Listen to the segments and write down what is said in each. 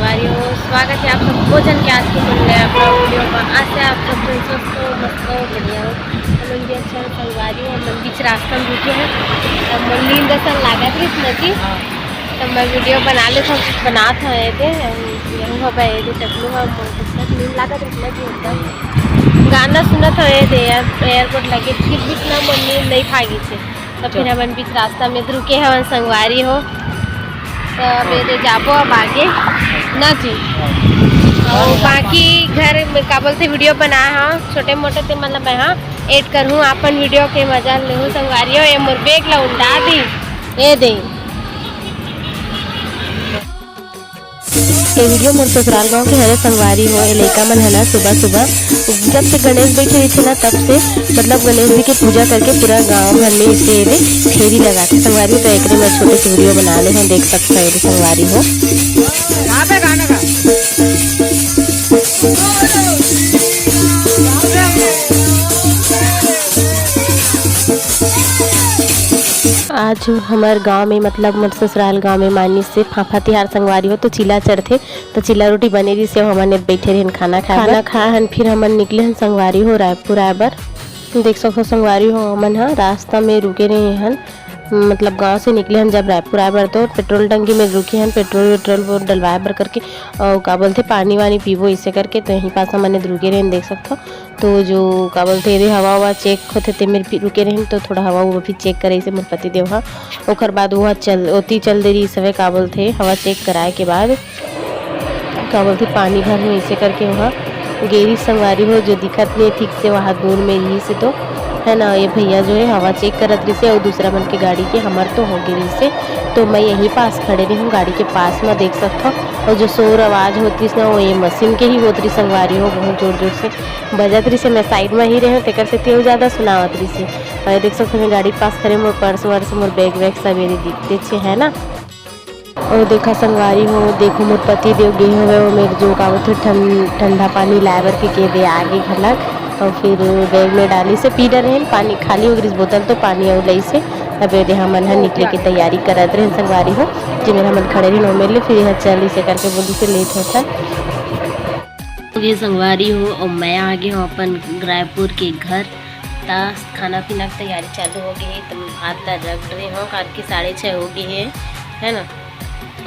संगवारी हो, स्वागत है आप सब भोजन के आज के सुन रहे अपना वीडियो पर। आज से आप सब स्वस्थ हो, मस्त हो, बढ़िया हो। हम भी अच्छा संगवारी हो, हम बीच रास्ता में रुके हैं। तब मंदिर दर्शन लागत है इतना की तब मैं वीडियो बना ले था, बना था थे यहाँ पे टकलू हम नींद लागत इतना की एकदम गाना सुना था एयरपोर्ट लगे फिर भी इतना मंदिर नहीं भागी थे। तो फिर हम बीच रास्ता में रुके हैं संगवारी हो। तो मेरे जाबो अब आगे ना जी और बाकी घर में का बोलते वीडियो बनाए हाँ छोटे मोटे थे मतलब मैं हाँ ऐड करूँ अपन वीडियो के मजा ले संगवारी हो। ये मोर बेग ला उंडा दी ये दे ये वीडियो मोर ससुराल गांव के हरे संगवारी हो। ये लड़का मन है ना सुबह सुबह जब से गणेश बैठे थे ना तब से मतलब गणेश जी की पूजा करके पूरा गांव भर में इसे फेरी लगाते संगवारी हो। तो एक मैं छोटे से वीडियो बना ले हम देख सकते हैं संगवारी हो। आज हमारे गांव में मतलब मोर ससुराल गांव में मानी से फाफा तिहार संगवारी हो। तो चिल्ला चढ़ते तो चिल्ला रोटी बने रही से हमने बैठे रहे खाना खाए हन। फिर हमन निकले हन संगवारी हो रायपुर आए बर। देख सको संगवारी हो हमन हाँ रास्ता में रुके रहे हन मतलब गांव से निकले हन जब रायपुर आए बर तो पेट्रोल टंकी में रुके हन पेट्रोल डलवाए बर करके और का बोलते पानी वानी पीबो इसे करके। तो यहीं पास हमने रुके रहे देख सकते हो। तो जो का बोलते रे हवा चेक होते थे मेरे रुके रहे तो थोड़ा हवा वो भी चेक करे से मोर पति देव हाँ ओकर बाद वह चल दे रही सवे का बोलते हवा चेक कराए के बाद का बोलते पानी भर में इसे करके वहाँ गेरी संगवारी हो। जो दिखत नहीं ठीक से वहाँ दूर में रही से तो है ना ये भैया जो है हवा चेक करत रही से और दूसरा मन की गाड़ी के हमार तो हो गई से। तो मैं यहीं पास खड़े रही हूँ गाड़ी के पास में देख सकता हूँ। और जो शोर आवाज़ होती है ना वो ये मशीन के ही होती रही संगवारी हो बहुत जोर जोर से बजत रही से। मैं साइड में ही रही हूँ तेकर से तेज ज़्यादा सुनावत रही से। और देख सकते मैं गाड़ी पास खड़े मोर पर्स वर्स मोर बैग वैग सवेरे दिखते छे है ना। और देखा संगवारी हो देखो मोर पति देव गे हुए वो मेरे जो का ठंडा पानी लाए के दे आगे घलक और फिर बैग में डाली से पी रहे पानी खाली हो गई बोतल तो पानी और लई से अब ये हमन है निकले की तैयारी करत रहे संगवारी हो। जी मेरा हमन खड़े रही मेरे लिए फिर यह चल इसे करके बोली से लेट होता ये संगवारी हो। और मैं आ गई हूँ अपन रायपुर के घर ताश खाना पीना की तैयारी चालू हो गई है। तो भात रख रहे हो काट के 6:30 हो गए है ना।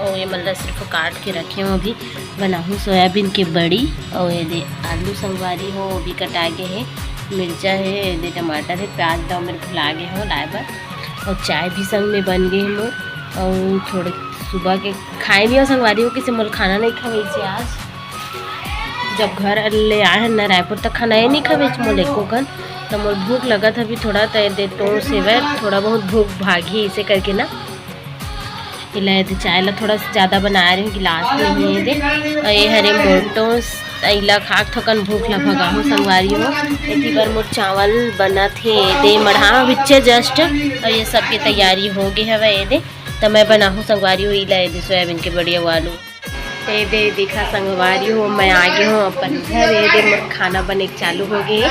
और ये मतलब सिर्फ काट के रखे हूँ अभी बनाऊँ सोयाबीन की बड़ी। और ये दे आलू संगवारी हो वो भी कटा गए हैं मिर्चा है दे टमाटर है प्याज दाव मेरे भुला गए हो लाए बर। और चाय भी संग में बन गए हैं मोर। और थोड़े सुबह के खाए नहीं हो संगवारी हो किसी मोर खाना नहीं खावे से आज जब घर ले आए हैं ना रायपुर तक खाना ये नहीं खावे मोर एको कन। तो मोर भूख लगा था अभी थोड़ा दे तो सेवे थोड़ा बहुत भूख भागी इसे करके ना इलाए थे चाय ला थोड़ा ज़्यादा बना रही हूँ गिलास में ही दे। और ये हरे मोटो इला खाक थकन भूख ला भगा हूँ संगवारी हो। एक बार मोट चावल बना थे दे मढ़ा बिच्चे जस्ट और ये सब की तैयारी हो गई है ये दे। तो मैं बना हूँ संगवारी हो इला दे सोयाबीन के बढ़िया आलू ये दे दिखा संगवारी हो। मैं आ गई हूँ अपन घर ये दे मोर खाना बने चालू हो गई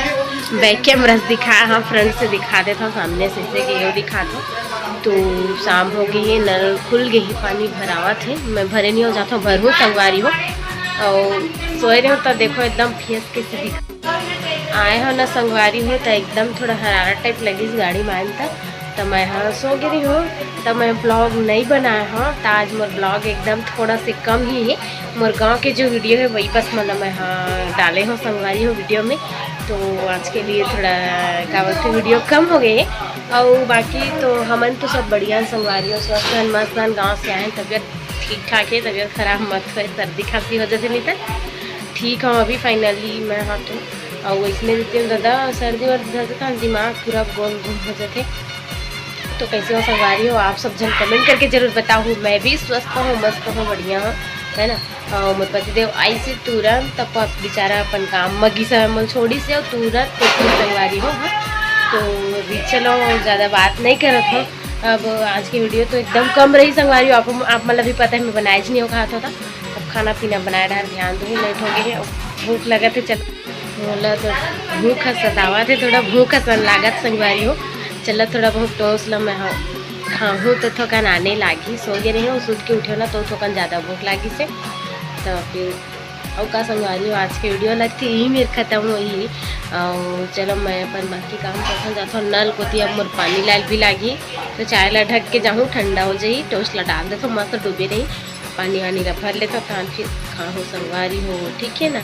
बैक कैमरा से दिखाया हाँ फ्रंट से दिखा देता हूँ सामने से ये दिखा दो। तो शाम हो गई है नल खुल गई है पानी भरावा थे मैं भरे नहीं हो जाता हूँ भरूँ संगवारी हो। और सोए रहे हो तो देखो एकदम फेस के से दिखा आए हो ना संगवारी हो। तो एकदम थोड़ा हरारत टाइप लगी इस गाड़ी में आए तक तो मैं हाँ सो गिरी हूँ। तो मैं ब्लॉग नहीं बनाया हाँ तो आज मोर ब्लॉग एकदम थोड़ा से कम ही है। मोर गाँव के जो वीडियो है वही बस मतलब मैं हाँ डाले हूँ संगवारी हो वीडियो में। तो आज के लिए थोड़ा क्या बोलते वीडियो कम हो गए और बाकी तो हमन तो सब बढ़िया संगवारी हो स्वस्थ मस्त गाँव से आए तबीयत ठीक ठाक है तबीयत खराब मत है सर्दी खांसी हो जाती नहीं तो ठीक हूँ अभी फाइनली मैं हाँ तो। और इसमें देती हूँ दादा सर्दी वर्दी जाता था दिमाग पूरा गोल घूम हो जाते। तो कैसे हो संगवारी हो आप सब जन कमेंट करके जरूर बताओ। मैं भी स्वस्थ हूँ मस्त हूँ बढ़िया हूँ है ना। और मोर पति देव आई से तुरंत तब बेचारा अपन काम मगी से मन छोड़ी से और तुरंत संगवारी हो हाँ। तो अभी चलो ज़्यादा बात नहीं करत हूँ अब आज की वीडियो तो एकदम कम रही संगवारी हो। आप मतलब भी पता है मैं बनाए नहीं हो कहा था अब खाना पीना बनाए डाल ध्यान दूँ लेट हो गए भूख लगा थे चल बोला तो भूख सतावा थे थोड़ा भूख सन लागत संगवारी हो। चलो थोड़ा बहुत टोस ला मैं हाँ हूँ तो थोकन आने लागी सो गए रही हूँ सूट के उठे ना तो थोकन ज़्यादा भूख लगी से। तो फिर और का संगवारी हो आज के वीडियो लगती यही मेरे खत्म हुई। और चलो मैं अपन बाकी काम कर जाता हूँ। नल को अब मोर पानी लाल भी लागी तो चाय ला ढक के जाऊँ, ठंडा हो जाई, टोस्ट ला डाल देता हूँ, मस्त डूबे रही, पानी वानी ला भर लेता, फिर खाओ संगवारी हो, ठीक है ना।